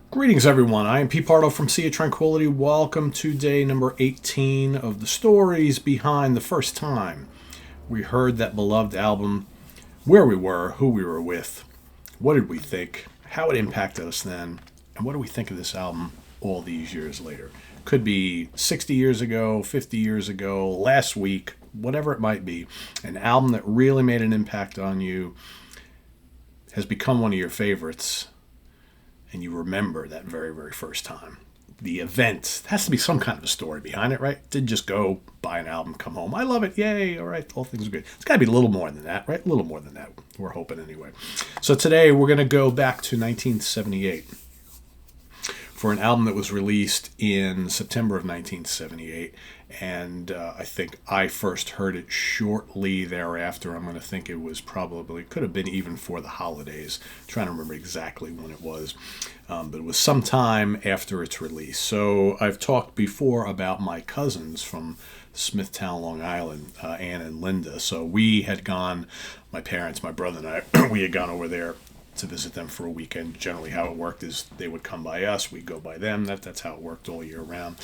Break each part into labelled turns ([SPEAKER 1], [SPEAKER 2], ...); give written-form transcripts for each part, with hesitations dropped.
[SPEAKER 1] Greetings, everyone. I am Pete Pardo from Sea of Tranquility. Welcome to day number 18 of the stories behind the first time we heard that beloved album, where we were, who we were with, what did we think, how it impacted us then, and what do we think of this album all these years later. Could be 60 years ago, 50 years ago, last week, whatever it might be. An album that really made an impact on you has become one of your favorites, and you remember that very, very first time. The event has to be some kind of a story behind it, right? Didn't just go buy an album, come home, I love it, yay, all right, all things are good. It's got to be a little more than that, right? A little more than that, we're hoping anyway. So today we're going to go back to 1978 for an album that was released in September of 1978, and I think I first heard it shortly thereafter. I'm going to think it was probably, could have been even for the holidays. I'm trying to remember exactly when it was, but it was sometime after its release. So I've talked before about my cousins from Smithtown, Long Island, Ann and Linda. So we had gone, my parents, my brother and I, we had gone over there to visit them for a weekend. Generally how it worked is they would come by us, we'd go by them. That's how it worked all year round.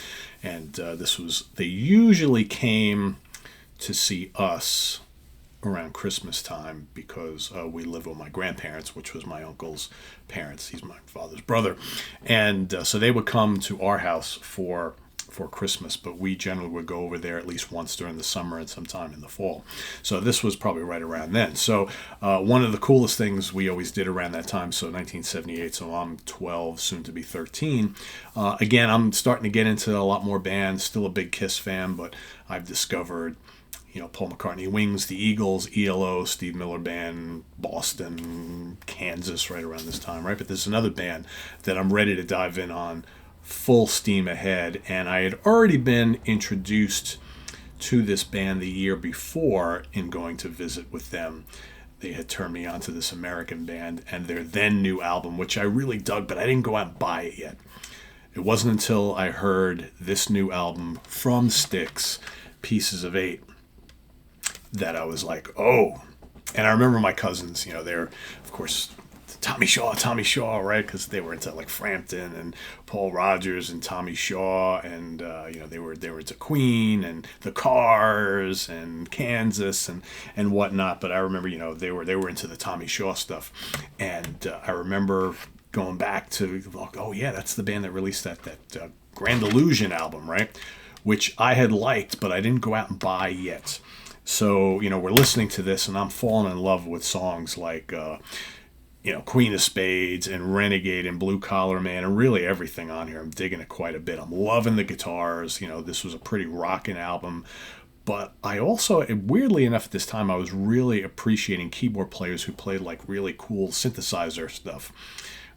[SPEAKER 1] And they usually came to see us around Christmas time because we lived with my grandparents, which was my uncle's parents. He's my father's brother. And so they would come to our house for Christmas, but we generally would go over there at least once during the summer and sometime in the fall. So this was probably right around then. So one of the coolest things we always did around that time, so 1978, so I'm 12, soon to be 13. Again, I'm starting to get into a lot more bands, still a big Kiss fan, but I've discovered Paul McCartney, Wings, the Eagles, ELO, Steve Miller Band, Boston, Kansas right around this time, right? But there's another band that I'm ready to dive in on full steam ahead, and I had already been introduced to this band the year before in going to visit with them. They had turned me on to this American band and their then new album, which I really dug, but I didn't go out and buy it yet. It wasn't until I heard this new album from Styx, Pieces of Eight, that I was like, oh. And I remember my cousins, they're, of course, Tommy Shaw, right? Because they were into like Frampton and Paul Rogers and Tommy Shaw, and they were into Queen and the Cars and Kansas and whatnot. But I remember, they were into the Tommy Shaw stuff, and I remember going back to, oh yeah, that's the band that released that Grand Illusion album, right? Which I had liked, but I didn't go out and buy yet. So we're listening to this, and I'm falling in love with songs like Queen of Spades and Renegade and Blue Collar Man and really everything on here. I'm digging it quite a bit. I'm loving the guitars. This was a pretty rocking album. But I also, weirdly enough at this time, I was really appreciating keyboard players who played like really cool synthesizer stuff.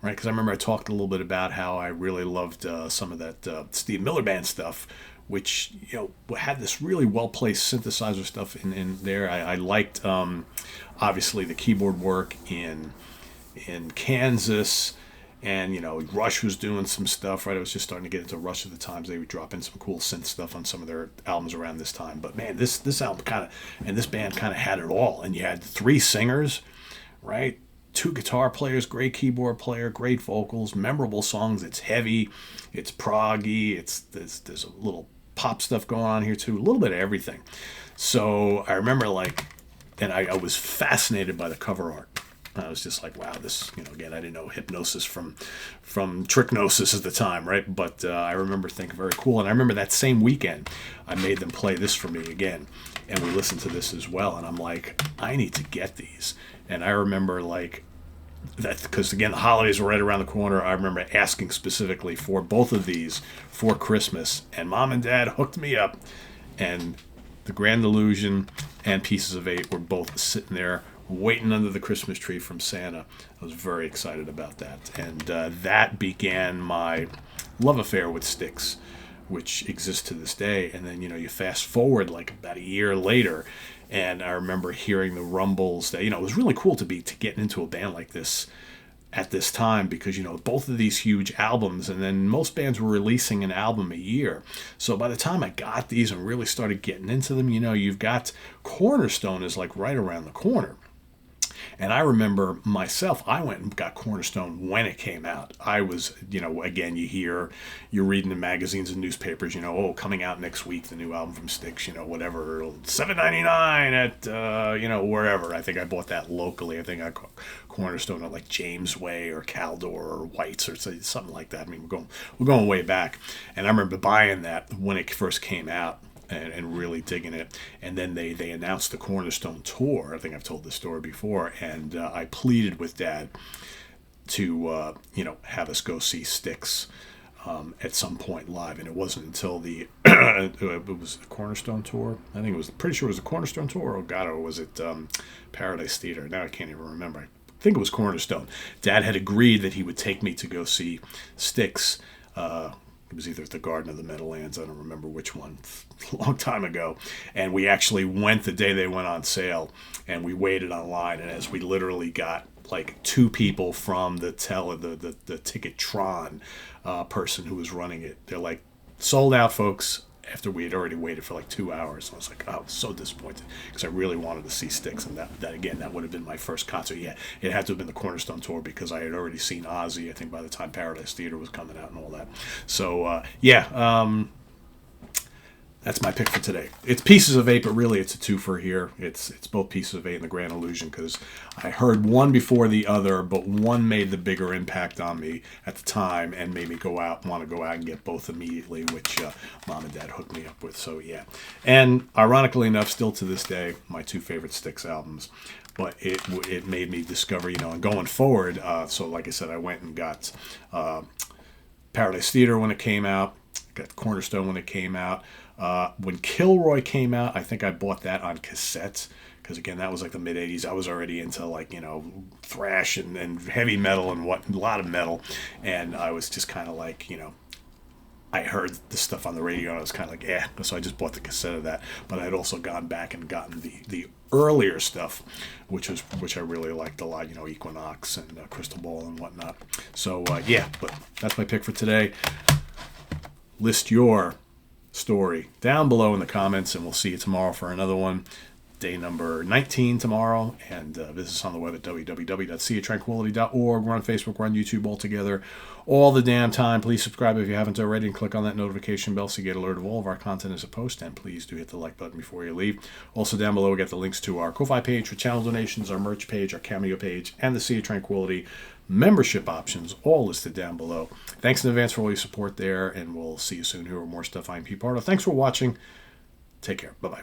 [SPEAKER 1] Right? Because I remember I talked a little bit about how I really loved some of that Steve Miller Band stuff, which had this really well-placed synthesizer stuff in there. I liked, obviously, the keyboard work in Kansas, and Rush was doing some stuff, right? I was just starting to get into Rush at the times. They would drop in some cool synth stuff on some of their albums around this time. But man, this album and this band kind of had it all. And you had 3 singers, right? 2 guitar players, great keyboard player, great vocals, memorable songs. It's heavy, it's proggy, there's a little pop stuff going on here too, a little bit of everything. So I remember and I was fascinated by the cover art. I was just like, wow, this, again, I didn't know Hypnosis from Tricknosis at the time, right? But I remember thinking very cool. And I remember that same weekend, I made them play this for me again. And we listened to this as well. And I'm like, I need to get these. And I remember that, because again, the holidays were right around the corner. I remember asking specifically for both of these for Christmas. And Mom and Dad hooked me up. And the Grand Illusion and Pieces of Eight were both sitting there waiting under the Christmas tree from Santa. I was very excited about that. And that began my love affair with Styx, which exists to this day. And then, you fast forward like about a year later, and I remember hearing the rumbles that, it was really cool to get into a band like this at this time, because both of these huge albums, and then most bands were releasing an album a year. So by the time I got these and really started getting into them, you've got Cornerstone is like right around the corner. And I remember myself, I went and got Cornerstone when it came out. I was, again, you're reading in magazines and newspapers, oh, coming out next week, the new album from Styx, whatever, $7.99 at, wherever. I think I bought that locally. I think I got Cornerstone at like James Way or Caldor or White's or something like that. I mean, we're going way back. And I remember buying that when it first came out. And really digging it. And then they announced the Cornerstone tour. I think I've told this story before. And I pleaded with Dad to, have us go see Styx at some point live. And it wasn't until it was the Cornerstone tour. I think it was, pretty sure it was the Cornerstone tour. Or was it Paradise Theater? Now I can't even remember. I think it was Cornerstone. Dad had agreed that he would take me to go see Styx. It was either at the Garden of the Meadowlands, I don't remember which one, a long time ago. And we actually went the day they went on sale, and we waited online. And as we literally got like two people from the Ticketron person who was running it, they're like, sold out, folks. After we had already waited for like 2 hours. I was like, I was so disappointed because I really wanted to see Styx. And that again, that would have been my first concert. Yeah, it had to have been the Cornerstone tour because I had already seen Ozzy, I think, by the time Paradise Theater was coming out and all that. So, that's my pick for today. It's Pieces of Eight, but really it's a twofer here. It's both Pieces of Eight and The Grand Illusion because I heard one before the other, but one made the bigger impact on me at the time and made me want to go out and get both immediately, which Mom and Dad hooked me up with. So yeah, and ironically enough, still to this day, my two favorite Styx albums. But it made me discover, and going forward. So like I said, I went and got Paradise Theater when it came out. Got Cornerstone when it came out. When Kilroy came out, I think I bought that on cassette because again, that was like the mid '80s. I was already into like thrash and heavy metal and a lot of metal, and I was just kind of like I heard the stuff on the radio and I was kind of like so I just bought the cassette of that. But I'd also gone back and gotten the earlier stuff, which I really liked a lot. Equinox and Crystal Ball and whatnot. So but that's my pick for today. List your story down below in the comments, and we'll see you tomorrow for another one. Day number 19 tomorrow, and visit us on the web at www.seatranquility.org. We're on Facebook, we're on YouTube, all together all the damn time. Please subscribe if you haven't already and click on that notification bell so you get alert of all of our content as a post, and please do hit the like button before you leave. Also down below we got the links to our Ko-Fi page for channel donations, our merch page, our Cameo page, and the Sea of Tranquility membership options, all listed down below. Thanks in advance for all your support there, and we'll see you soon here with more stuff. I'm Pete Pardo. Thanks for watching. Take care. Bye-bye.